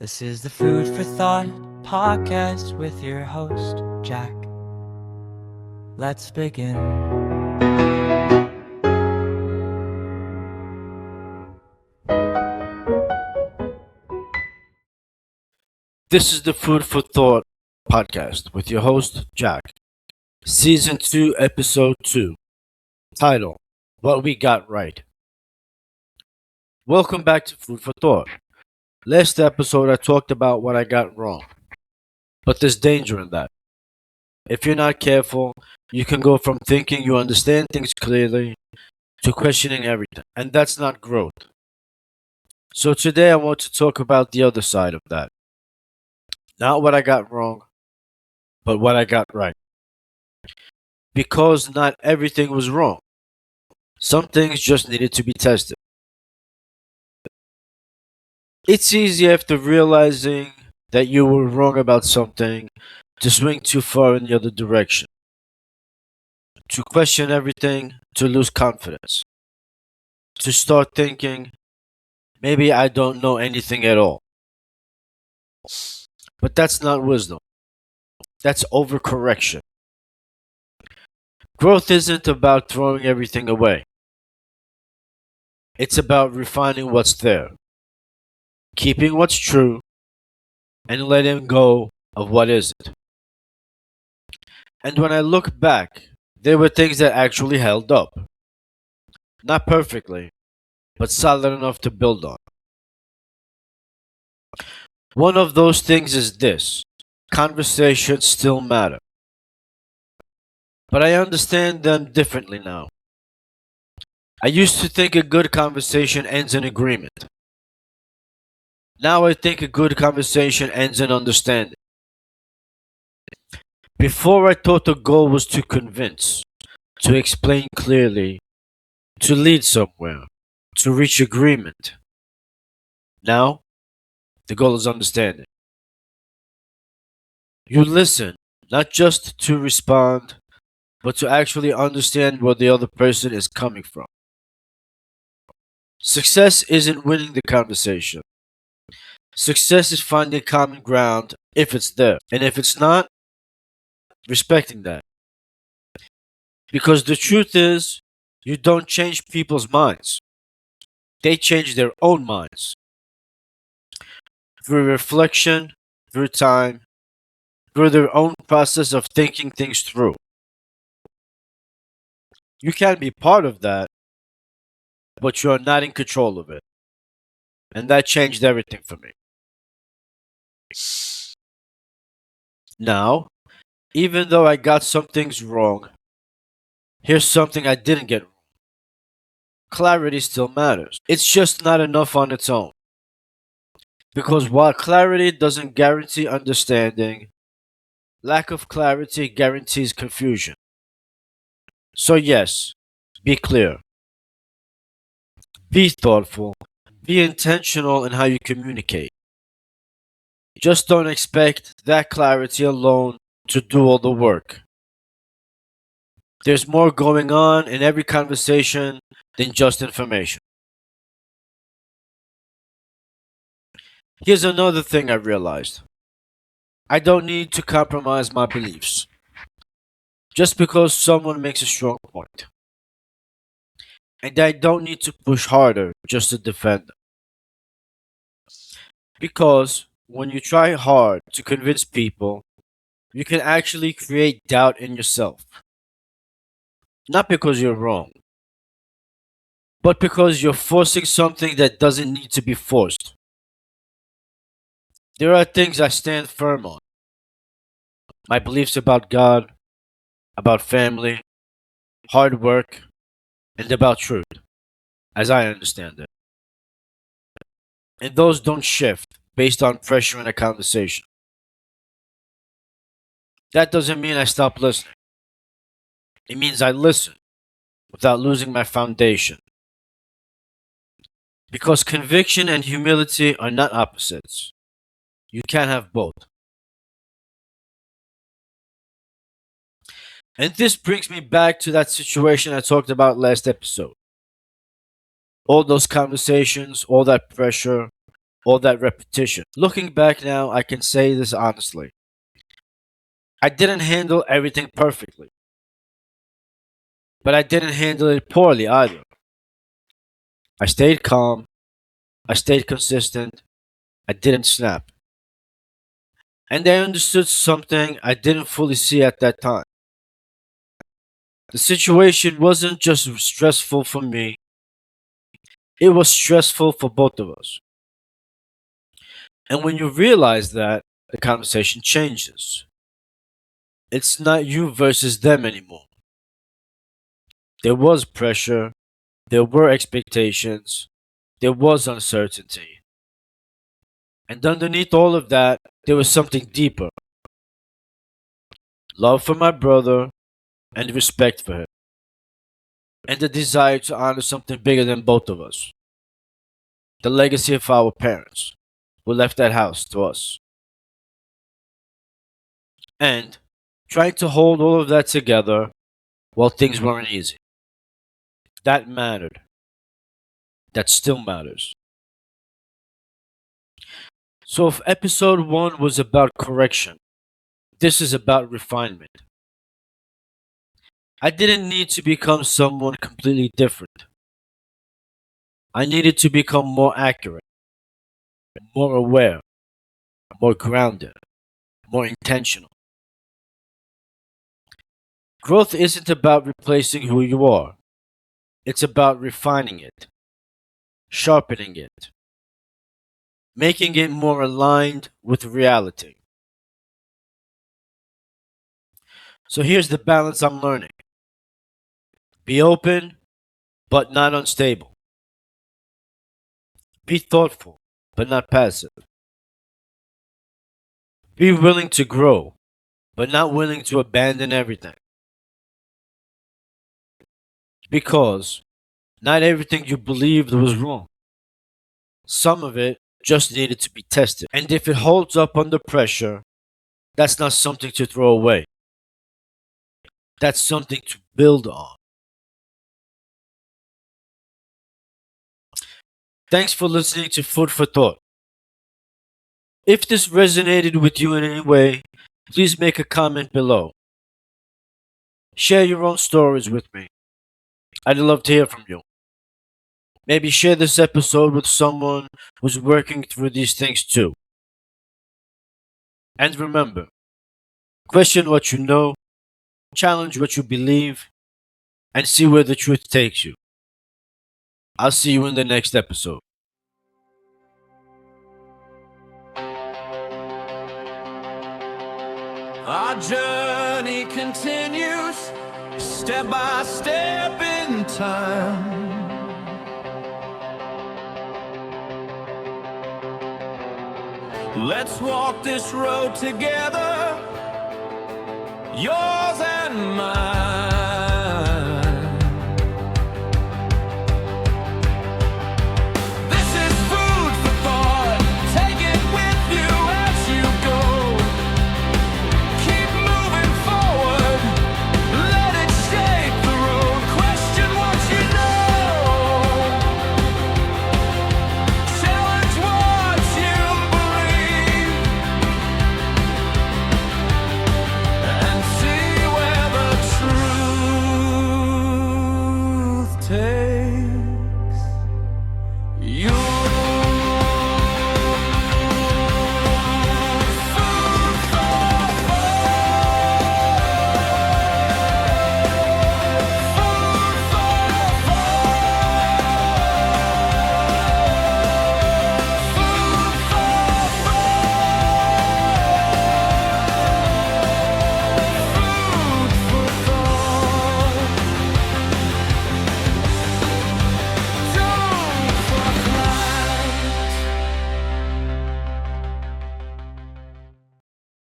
This is the Food for Thought podcast with your host, Jack. Let's begin. This is the Food for Thought podcast with your host, Jack. Season 2, Episode 2. Title, What We Got Right. Welcome back to Food for Thought. Last episode, I talked about what I got wrong. But there's danger in that. If you're not careful, you can go from thinking you understand things clearly to questioning everything. And that's not growth. So today I want to talk about the other side of that. Not what I got wrong, but what I got right. Because not everything was wrong. Some things just needed to be tested. It's easy after realizing that you were wrong about something to swing too far in the other direction, to question everything, to lose confidence, to start thinking, maybe I don't know anything at all. But that's not wisdom. That's overcorrection. Growth isn't about throwing everything away. It's about refining what's there, keeping what's true, and letting go of what isn't. And when I look back, there were things that actually held up. Not perfectly, but solid enough to build on. One of those things is this: conversations still matter. But I understand them differently now. I used to think a good conversation ends in agreement. Now I think a good conversation ends in understanding. Before I thought the goal was to convince, to explain clearly, to lead somewhere, to reach agreement. Now, the goal is understanding. You listen, not just to respond, but to actually understand where the other person is coming from. Success isn't winning the conversation. Success is finding common ground if it's there. And if it's not, respecting that. Because the truth is, you don't change people's minds. They change their own minds. Through reflection, through time, through their own process of thinking things through. You can be part of that, but you are not in control of it. And that changed everything for me. Now, even though I got some things wrong, here's something I didn't get wrong. Clarity still matters. It's just not enough on its own. Because while clarity doesn't guarantee understanding, lack of clarity guarantees confusion. So yes, be clear. Be thoughtful. Be intentional in how you communicate. Just don't expect that clarity alone to do all the work. There's more going on in every conversation than just information. Here's another thing I realized. I don't need to compromise my beliefs just because someone makes a strong point. And I don't need to push harder just to defend them. Because when you try hard to convince people, you can actually create doubt in yourself. Not because you're wrong, but because you're forcing something that doesn't need to be forced. There are things I stand firm on. My beliefs about God, about family, hard work, and about truth, as I understand it. And those don't shift based on pressure in a conversation. That doesn't mean I stop listening. It means I listen without losing my foundation. Because conviction and humility are not opposites. You can't have both. And this brings me back to that situation I talked about last episode. All those conversations, all that pressure, all that repetition. Looking back now, I can say this honestly. I didn't handle everything perfectly, but I didn't handle it poorly either. I stayed calm, I stayed consistent, I didn't snap. And I understood something I didn't fully see at that time. The situation wasn't just stressful for me, it was stressful for both of us. And when you realize that, the conversation changes. It's not you versus them anymore. There was pressure, there were expectations, there was uncertainty. And underneath all of that, there was something deeper: love for my brother and respect for him, and the desire to honor something bigger than both of us: the legacy of our parents who left that house to us. And trying to hold all of that together while things weren't easy. That mattered. That still matters. So if episode 1 was about correction, this is about refinement. I didn't need to become someone completely different. I needed to become more accurate, more aware, more grounded, more intentional. Growth isn't about replacing who you are, it's about refining it, sharpening it, making it more aligned with reality. So here's the balance I'm learning: be open, but not unstable. Be thoughtful, but not passive. Be willing to grow, but not willing to abandon everything. Because not everything you believed was wrong. Some of it just needed to be tested. And if it holds up under pressure, that's not something to throw away. That's something to build on. Thanks for listening to Food for Thought. If this resonated with you in any way, please make a comment below. Share your own stories with me. I'd love to hear from you. Maybe share this episode with someone who's working through these things too. And remember, question what you know, challenge what you believe, and see where the truth takes you. I'll see you in the next episode. Our journey continues, step by step in time. Let's walk this road together, yours and mine.